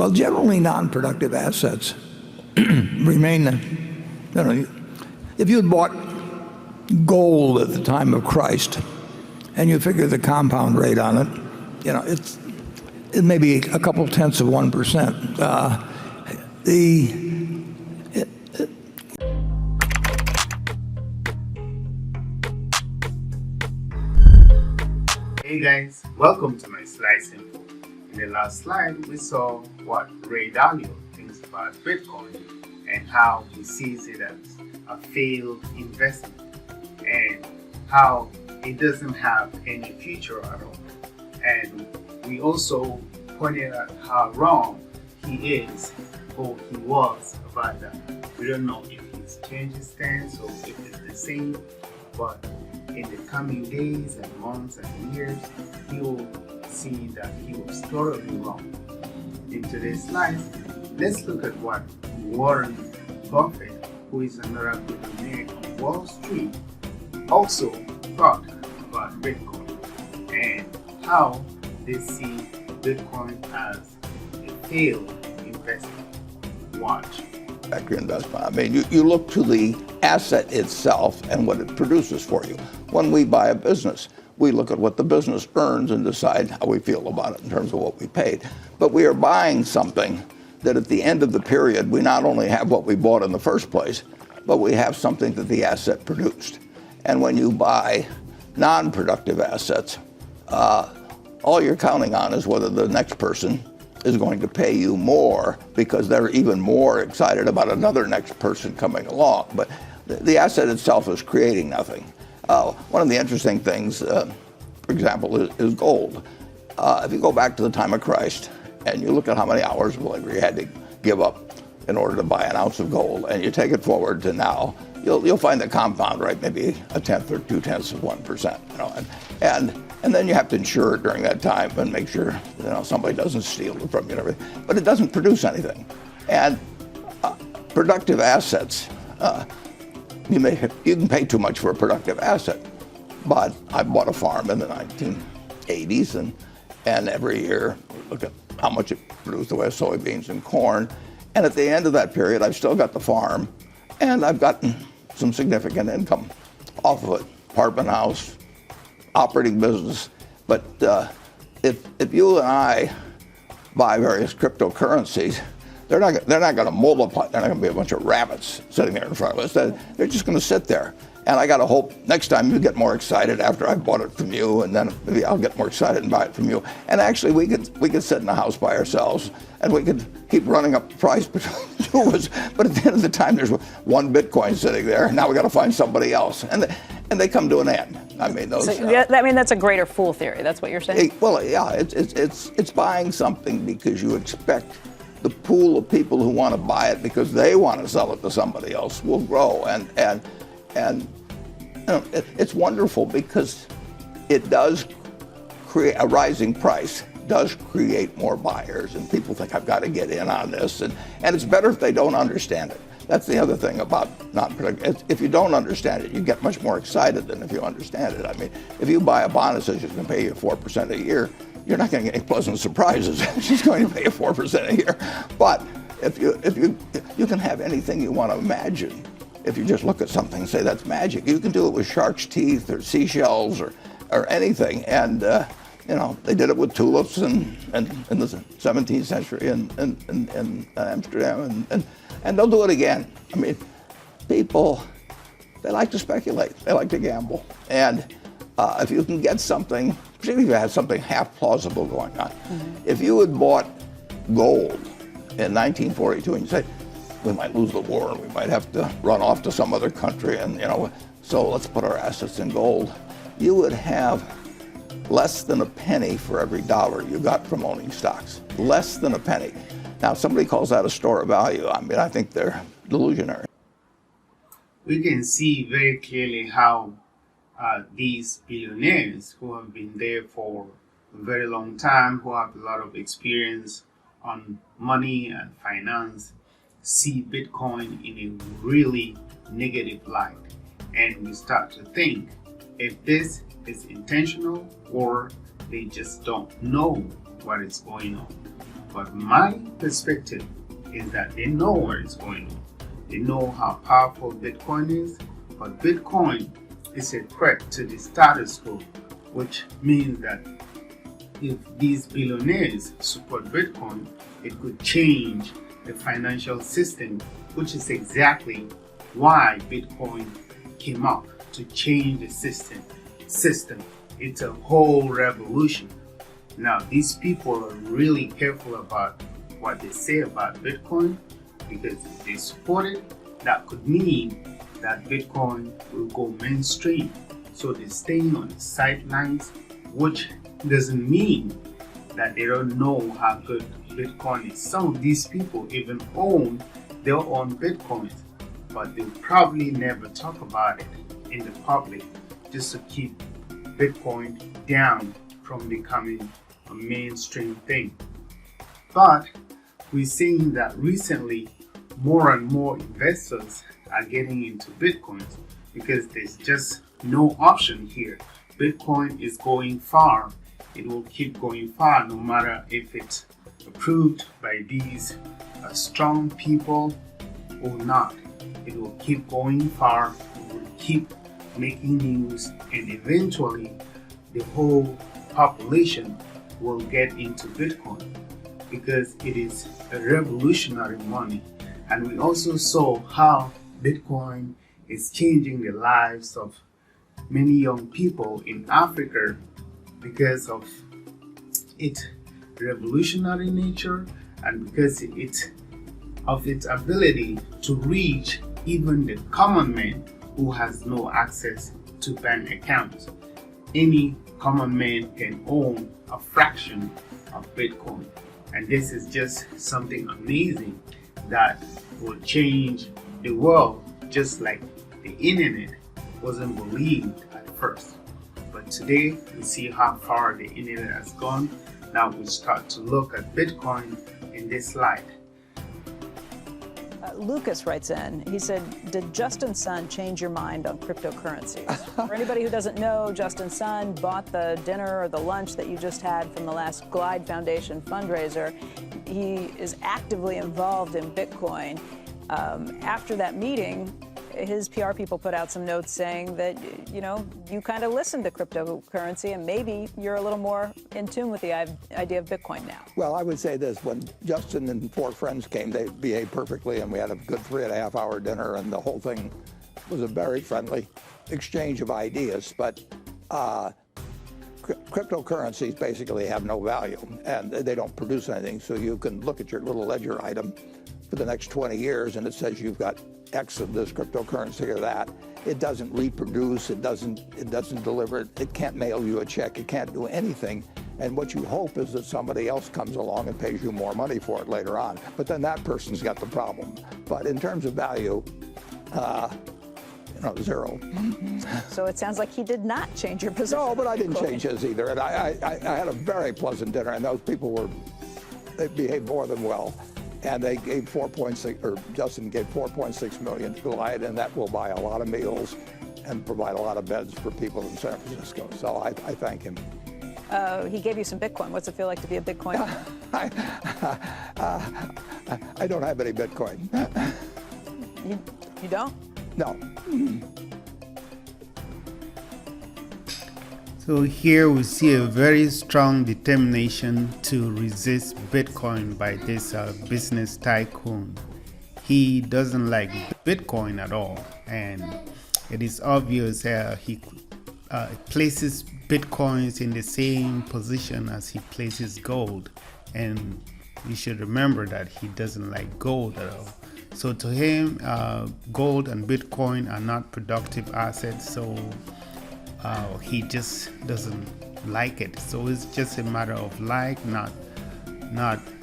Well, generally non-productive assets remain, if you had bought gold at the time of Christ and you figure the compound rate on it, it may be a couple tenths of 1%. Hey guys, welcome to my Slice Info. In the last slide, we saw what Ray Dalio thinks about Bitcoin and how he sees it as a failed investment and how it doesn't have any future at all. And we also pointed out how wrong he is, or he was, about that. We don't know if he's changed his stance or if it's the same, but in the coming days and months and years, he will see that he was totally wrong. In today's slide, let's look at what Warren Buffett, who is another billionaire on Wall Street, also thought about Bitcoin and how they see Bitcoin as a failed investment. Watch. Factory investment. I mean, you look to the asset itself and what it produces for you. When we buy a business, we look at what the business earns and decide how we feel about it in terms of what we paid. But we are buying something that at the end of the period, we not only have what we bought in the first place, but we have something that the asset produced. And when you buy non-productive assets, all you're counting on is whether the next person is going to pay you more because they're even more excited about another next person coming along. But the asset itself is creating nothing. One of the interesting things, for example, is gold. If you go back to the time of Christ and you look at how many hours of labor you had to give up in order to buy an ounce of gold, and you take it forward to now, you'll find the compound rate maybe a tenth or 2/10 of 1%. And then you have to insure it during that time and make sure somebody doesn't steal it from you and everything. But it doesn't produce anything. And productive assets, you can pay too much for a productive asset. But I bought a farm in the 1980s, and every year look at how much it produced the way of soybeans and corn. And at the end of that period, I've still got the farm, and I've gotten some significant income off of it. Apartment house, operating business. But if you and I buy various cryptocurrencies, they're not going to multiply. They're not going to be a bunch of rabbits sitting there in front of us. They're just going to sit there. And I got to hope next time you get more excited after I bought it from you, and then maybe I'll get more excited and buy it from you. And actually, we could sit in the house by ourselves, and we could keep running up the price between the two of us. But at the end of the time, there's one Bitcoin sitting there, and now we got to find somebody else, and they come to an end. I mean, those. That's a greater fool theory. That's what you're saying. Well, yeah, it's buying something because you expect the pool of people who want to buy it because they want to sell it to somebody else will grow, and it's wonderful because it does create a rising price, does create more buyers, and people think I've got to get in on this, and it's better if they don't understand it. That's the other thing about non-productive. If you don't understand it, you get much more excited than if you understand it. I mean, if you buy a bond that says it's going to pay you 4% a year, you're not going to get any pleasant surprises. She's going to pay you 4% a year. But if you can have anything you want to imagine. If you just look at something and say that's magic, you can do it with shark's teeth or seashells or anything. And they did it with tulips in the 17th century in Amsterdam, and they'll do it again. I mean, people, they like to speculate, they like to gamble, and if you can get something, particularly if you had something half plausible going on. If you had bought gold in 1942 and you say, we might lose the war and we might have to run off to some other country, and so let's put our assets in gold, you would have less than a penny for every dollar you got from owning stocks. Less than a penny. Now, if somebody calls that a store of value, I mean, I think they're delusionary. We can see very clearly how these billionaires who have been there for a very long time, who have a lot of experience on money and finance, see Bitcoin in a really negative light. And we start to think if this is intentional or they just don't know what is going on. But my perspective is that they know where it's going. They know how powerful Bitcoin is, but Bitcoin is a threat to the status quo, which means that if these billionaires support Bitcoin, it could change the financial system, which is exactly why Bitcoin came up, to change the system. It's a whole revolution. Now, these people are really careful about what they say about Bitcoin, because if they support it, that could mean that Bitcoin will go mainstream. So they're staying on the sidelines, which doesn't mean that they don't know how good Bitcoin is. Some of these people even own their own Bitcoins, but they'll probably never talk about it in the public, just to keep Bitcoin down from becoming a mainstream thing. But we're seeing that recently more and more investors are getting into Bitcoin because there's just no option here. Bitcoin is going far. It will keep going far no matter if it's approved by these strong people or not. It will keep going far. It will keep making news, and eventually the whole population will get into Bitcoin because it is a revolutionary money. And we also saw how Bitcoin is changing the lives of many young people in Africa because of its revolutionary nature and because of its ability to reach even the common man who has no access to bank accounts. Any common man can own a fraction of Bitcoin. And this is just something amazing that will change the world, just like the internet wasn't believed at first. But today we see how far the internet has gone. Now we start to look at Bitcoin in this light. Lucas writes in, he said, did Justin Sun change your mind on cryptocurrencies? For anybody who doesn't know, Justin Sun bought the dinner or the lunch that you just had from the last Glide Foundation fundraiser. He is actively involved in Bitcoin. After that meeting, his PR people put out some notes saying that, you kind of listened to cryptocurrency and maybe you're a little more in tune with the idea of Bitcoin now. Well, I would say this. When Justin and 4 friends came, they behaved perfectly, and we had a good 3.5-hour dinner, and the whole thing was a very friendly exchange of ideas. But cryptocurrencies basically have no value, and they don't produce anything. So you can look at your little ledger item for the next 20 years, and it says you've got X of this cryptocurrency or that. It doesn't reproduce, it doesn't deliver, it can't mail you a check, it can't do anything. And what you hope is that somebody else comes along and pays you more money for it later on. But then that person's got the problem. But in terms of value, zero. So it sounds like he did not change your position. No, but I didn't change his either. And I had a very pleasant dinner, and those people they behaved more than well. And they gave Justin gave $4.6 million to Glide, and that will buy a lot of meals and provide a lot of beds for people in San Francisco. So I thank him. He gave you some Bitcoin. What's it feel like to be a Bitcoiner? I don't have any Bitcoin. You don't? No. So here we see a very strong determination to resist Bitcoin by this business tycoon. He doesn't like Bitcoin at all, and it is obvious he places Bitcoins in the same position as he places gold, and you should remember that he doesn't like gold at all. So to him, gold and Bitcoin are not productive assets, so he just doesn't like it. So it's just a matter of like, not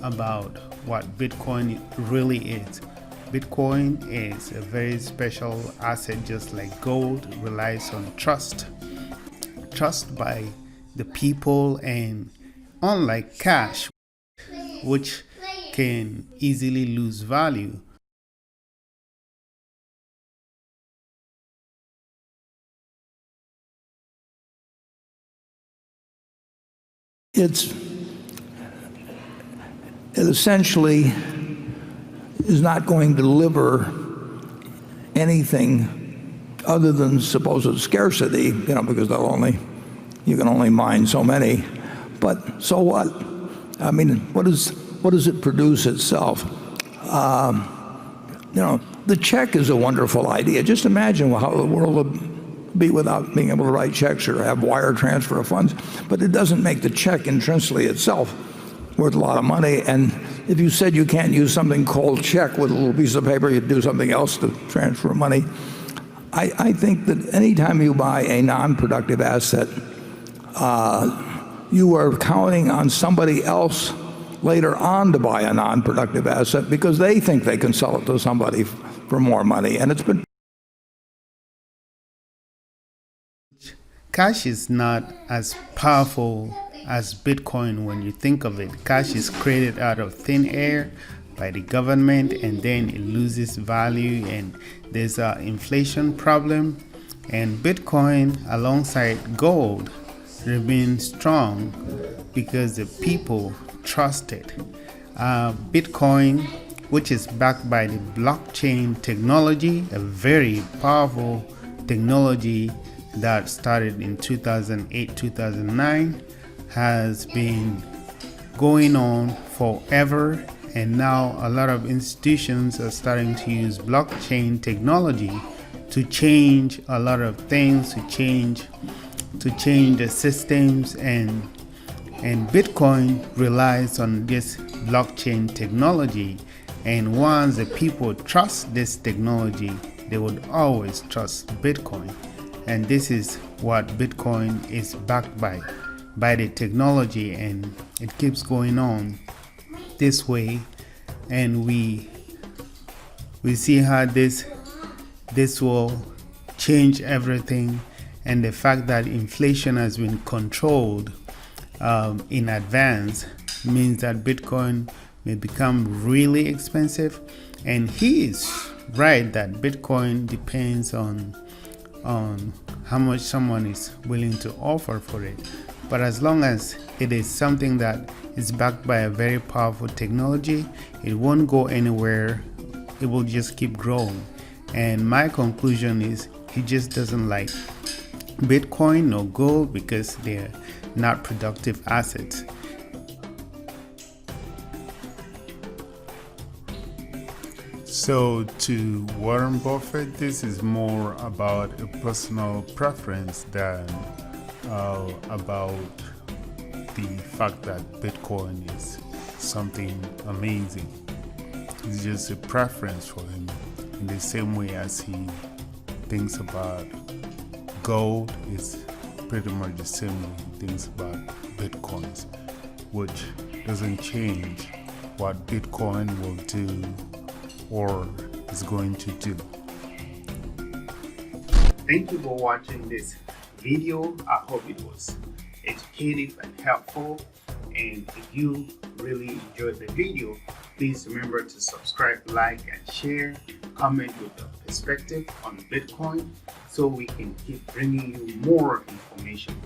about what Bitcoin really is. Bitcoin is a very special asset, just like gold relies on trust by the people, and unlike cash, which can easily lose value. it essentially is not going to deliver anything other than supposed scarcity, because you can only mine so many. But so what? I mean, what does it produce itself? The check is a wonderful idea. Just imagine how the world would be without being able to write checks or have wire transfer of funds. But it doesn't make the check intrinsically itself worth a lot of money. And if you said you can't use something called check with a little piece of paper, you'd do something else to transfer money. I think that anytime you buy a non-productive asset, you are counting on somebody else later on to buy a non-productive asset because they think they can sell it to somebody for more money. And it's been Cash is not as powerful as Bitcoin when you think of it. Cash is created out of thin air by the government, and then it loses value, and there's an inflation problem. And Bitcoin, alongside gold, remains strong because the people trust it. Bitcoin, which is backed by the blockchain technology, a very powerful technology that started in 2008-2009, has been going on forever, and now a lot of institutions are starting to use blockchain technology to change a lot of things, to change the systems, and Bitcoin relies on this blockchain technology. And once the people trust this technology, they would always trust Bitcoin. And this is what Bitcoin is backed by the technology, and it keeps going on this way. And we see how this will change everything, and the fact that inflation has been controlled in advance means that Bitcoin may become really expensive. And he is right that Bitcoin depends on how much someone is willing to offer for it. But as long as it is something that is backed by a very powerful technology, it won't go anywhere. It will just keep growing. And my conclusion is he just doesn't like Bitcoin or gold because they're not productive assets. So to Warren Buffett, this is more about a personal preference than about the fact that Bitcoin is something amazing. It's just a preference for him, in the same way as he thinks about gold. It's pretty much the same way he thinks about Bitcoins, which doesn't change what Bitcoin will do or is going to do. Thank you for watching this video. I hope it was educative and helpful. And if you really enjoyed the video, please remember to subscribe, like, and share. Comment with your perspective on Bitcoin so we can keep bringing you more information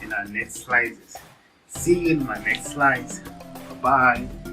in our next slides. See you in my next slides. Bye-bye.